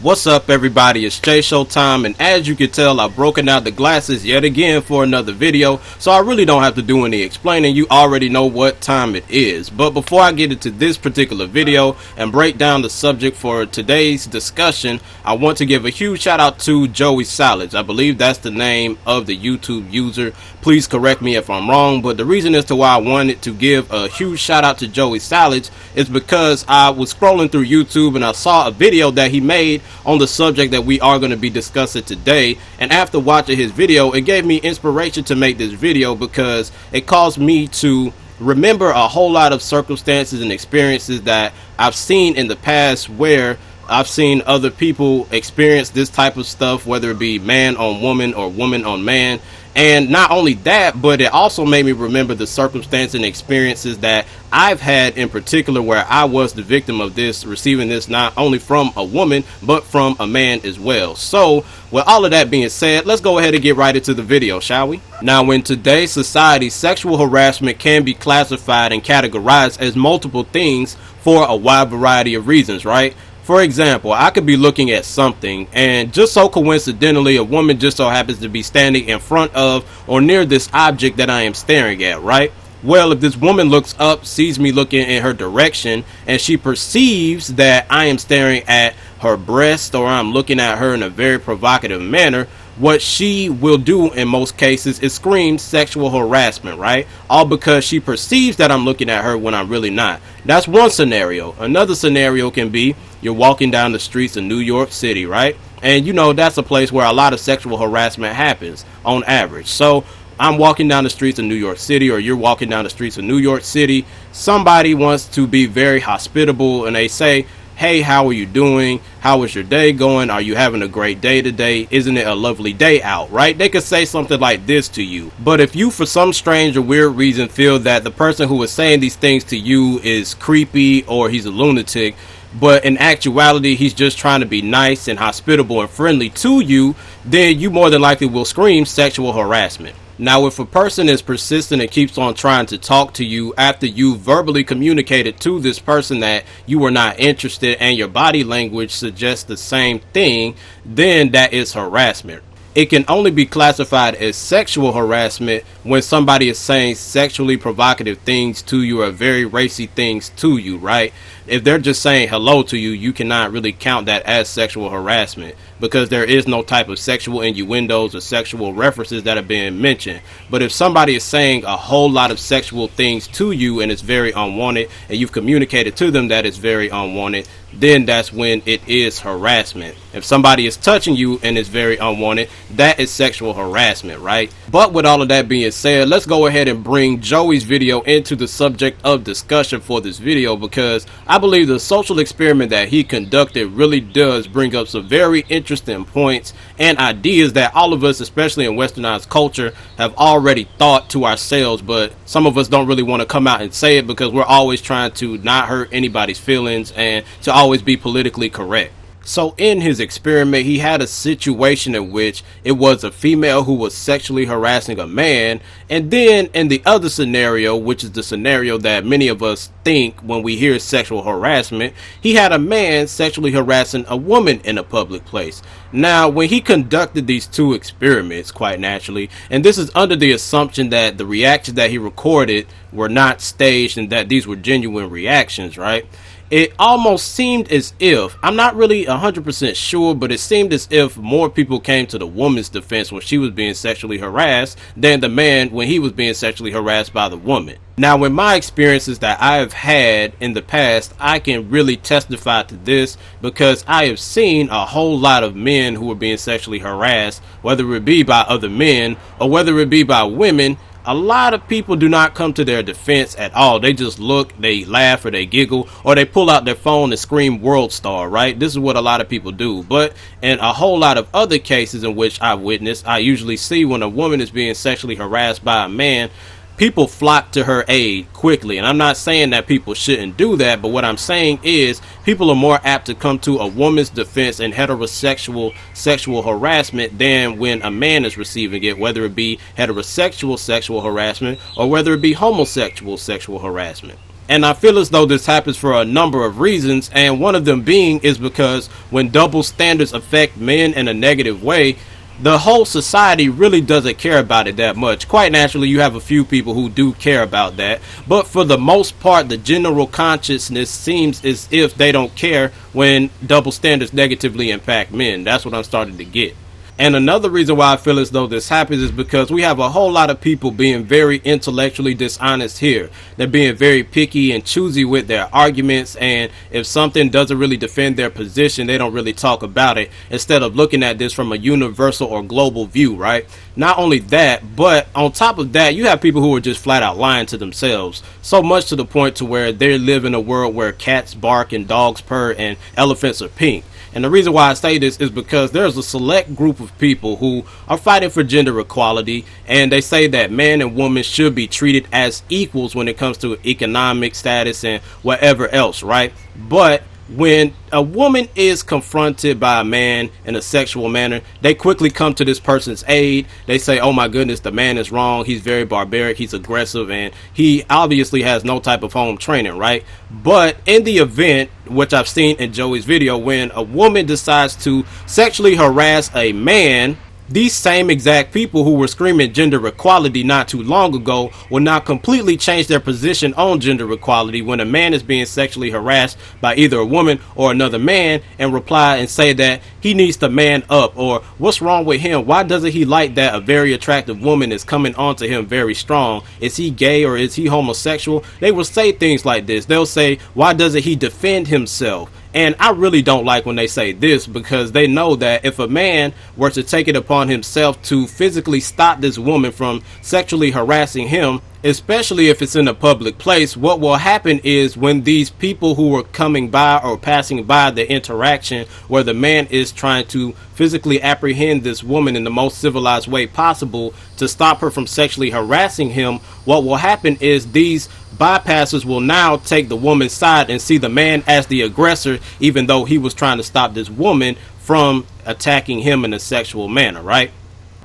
What's up, everybody? It's SHOWTIME, and as you can tell, I've broken out the glasses yet again for another video, so I really don't have to do any explaining. You already know what time it is. But before I get into this particular video and break down the subject for today's discussion, I want to give a huge shout out to JoeySalads. I believe that's the name of the YouTube user. Please correct me if I'm wrong, but the reason as to why I wanted to give a huge shout out to JoeySalads is because I was scrolling through YouTube and I saw a video that he made on the subject that we are going to be discussing today, and after watching his video, it gave me inspiration to make this video because it caused me to remember a whole lot of circumstances and experiences that I've seen in the past where I've seen other people experience this type of stuff, whether it be man on woman or woman on man. And not only that, but it also made me remember the circumstances and experiences that I've had in particular where I was the victim of this, receiving this not only from a woman, but from a man as well. So, with all of that being said, let's go ahead and get right into the video, shall we? Now, in today's society, sexual harassment can be classified and categorized as multiple things for a wide variety of reasons, right? For example, I could be looking at something and just so coincidentally a woman just so happens to be standing in front of or near this object that I am staring at, right? Well, if this woman looks up, sees me looking in her direction, and she perceives that I am staring at her breast or I'm looking at her in a very provocative manner, what she will do in most cases is scream sexual harassment, right? All because she perceives that I'm looking at her when I'm really not. That's one scenario. Another scenario can be you're walking down the streets of New York City, right? And you know that's a place where a lot of sexual harassment happens on average. So I'm walking down the streets of New York City, or you're walking down the streets of New York City. Somebody wants to be very hospitable and they say, hey, how are you doing? How is your day going? Are you having a great day today? Isn't it a lovely day out, right? They could say something like this to you. But if you, for some strange or weird reason, feel that the person who is saying these things to you is creepy or he's a lunatic, but in actuality he's just trying to be nice and hospitable and friendly to you, then you more than likely will scream sexual harassment. Now, if a person is persistent and keeps on trying to talk to you after you verbally communicated to this person that you are not interested and your body language suggests the same thing, then that is harassment. It can only be classified as sexual harassment when somebody is saying sexually provocative things to you or very racy things to you, right? If they're just saying hello to you, you cannot really count that as sexual harassment because there is no type of sexual innuendos or sexual references that are being mentioned. But if somebody is saying a whole lot of sexual things to you and it's very unwanted, and you've communicated to them that it's very unwanted, then that's when it is harassment. If somebody is touching you and it's very unwanted, that is sexual harassment, right? But with all of that being said, let's go ahead and bring Joey's video into the subject of discussion for this video, because I believe the social experiment that he conducted really does bring up some very interesting points and ideas that all of us, especially in westernized culture, have already thought to ourselves, but some of us don't really want to come out and say it because we're always trying to not hurt anybody's feelings and to always be politically correct. So in his experiment, he had a situation in which it was a female who was sexually harassing a man, and then in the other scenario, which is the scenario that many of us think when we hear sexual harassment, he had a man sexually harassing a woman in a public place. Now, when he conducted these two experiments, quite naturally, and this is under the assumption that the reactions that he recorded were not staged and that these were genuine reactions, right? It almost seemed as if, I'm not really 100% sure, but it seemed as if more people came to the woman's defense when she was being sexually harassed than the man when he was being sexually harassed by the woman. Now, in my experiences that I have had in the past, I can really testify to this because I have seen a whole lot of men who are being sexually harassed, whether it be by other men or whether it be by women. A lot of people do not come to their defense at all. They just look, they laugh, or they giggle, or they pull out their phone and scream world star, right? This is what a lot of people do. But in a whole lot of other cases in which I've witnessed, I usually see when a woman is being sexually harassed by a man, people flock to her aid quickly. And I'm not saying that people shouldn't do that, but what I'm saying is people are more apt to come to a woman's defense in heterosexual sexual harassment than when a man is receiving it, whether it be heterosexual sexual harassment or whether it be homosexual sexual harassment. And I feel as though this happens for a number of reasons, and one of them being is because when double standards affect men in a negative way, the whole society really doesn't care about it that much. Quite naturally, you have a few people who do care about that, but for the most part, the general consciousness seems as if they don't care when double standards negatively impact men. That's what I'm starting to get. And another reason why I feel as though this happens is because we have a whole lot of people being very intellectually dishonest here. They're being very picky and choosy with their arguments, and if something doesn't really defend their position, they don't really talk about it, instead of looking at this from a universal or global view, right? Not only that, but on top of that, you have people who are just flat out lying to themselves, so much to the point to where they live in a world where cats bark and dogs purr and elephants are pink. And the reason why I say this is because there's a select group of people who are fighting for gender equality, and they say that man and woman should be treated as equals when it comes to economic status and whatever else, right? But when a woman is confronted by a man in a sexual manner, they quickly come to this person's aid. They say, oh my goodness, the man is wrong, he's very barbaric, he's aggressive, and he obviously has no type of home training, right? But in the event, which I've seen in Joey's video, when a woman decides to sexually harass a man, these same exact people who were screaming gender equality not too long ago will now completely change their position on gender equality when a man is being sexually harassed by either a woman or another man, and reply and say that he needs to man up, or what's wrong with him? Why doesn't he like that a very attractive woman is coming onto him very strong? Is he gay or is he homosexual? They will say things like this. They'll say, why doesn't he defend himself? And I really don't like when they say this, because they know that if a man were to take it upon himself to physically stop this woman from sexually harassing him, especially if it's in a public place, what will happen is when these people who are coming by or passing by the interaction where the man is trying to physically apprehend this woman in the most civilized way possible to stop her from sexually harassing him, what will happen is these bypassers will now take the woman's side and see the man as the aggressor, even though he was trying to stop this woman from attacking him in a sexual manner, right?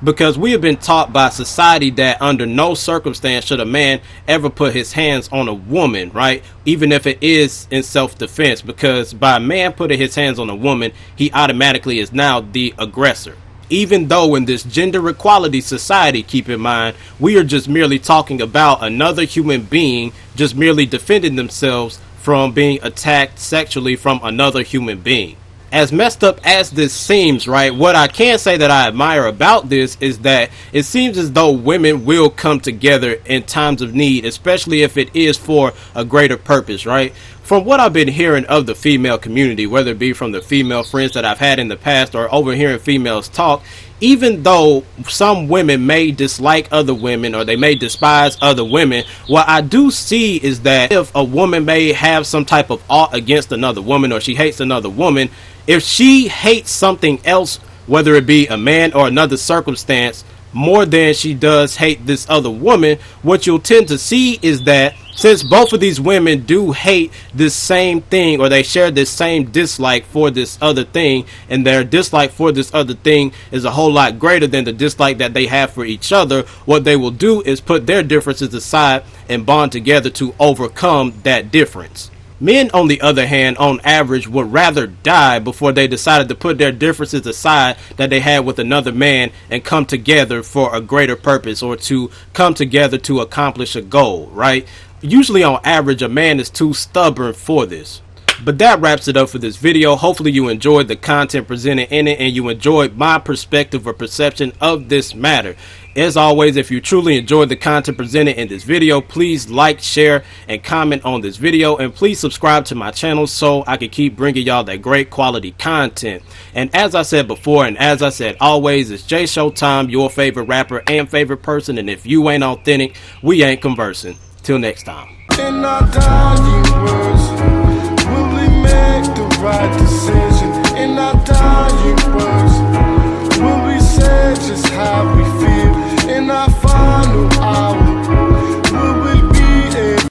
Because we have been taught by society that under no circumstance should a man ever put his hands on a woman, right? Even if it is in self-defense, because by a man putting his hands on a woman, he automatically is now the aggressor. Even though in this gender equality society, keep in mind, we are just merely talking about another human being just merely defending themselves from being attacked sexually from another human being. As messed up as this seems, right, what I can say that I admire about this is that it seems as though women will come together in times of need, especially if it is for a greater purpose, right? From what I've been hearing of the female community, whether it be from the female friends that I've had in the past or overhearing females talk, even though some women may dislike other women or they may despise other women, what I do see is that if a woman may have some type of ought against another woman, or she hates another woman, if she hates something else, whether it be a man or another circumstance, more than she does hate this other woman, what you'll tend to see is that since both of these women do hate this same thing, or they share this same dislike for this other thing, and their dislike for this other thing is a whole lot greater than the dislike that they have for each other, what they will do is put their differences aside and bond together to overcome that difference. Men, on the other hand, on average, would rather die before they decided to put their differences aside that they had with another man and come together for a greater purpose, or to come together to accomplish a goal, right? Usually on average, a man is too stubborn for this. But that wraps it up for this video. Hopefully you enjoyed the content presented in it, and you enjoyed my perspective or perception of this matter. As always, if you truly enjoyed the content presented in this video, please like, share, and comment on this video, and please subscribe to my channel so I can keep bringing y'all that great quality content. And as I said before, and as I said always, it's JoeySalads, your favorite rapper and favorite person, and if you ain't authentic, we ain't conversing. Till next time. In our dying words, will we make the right decision?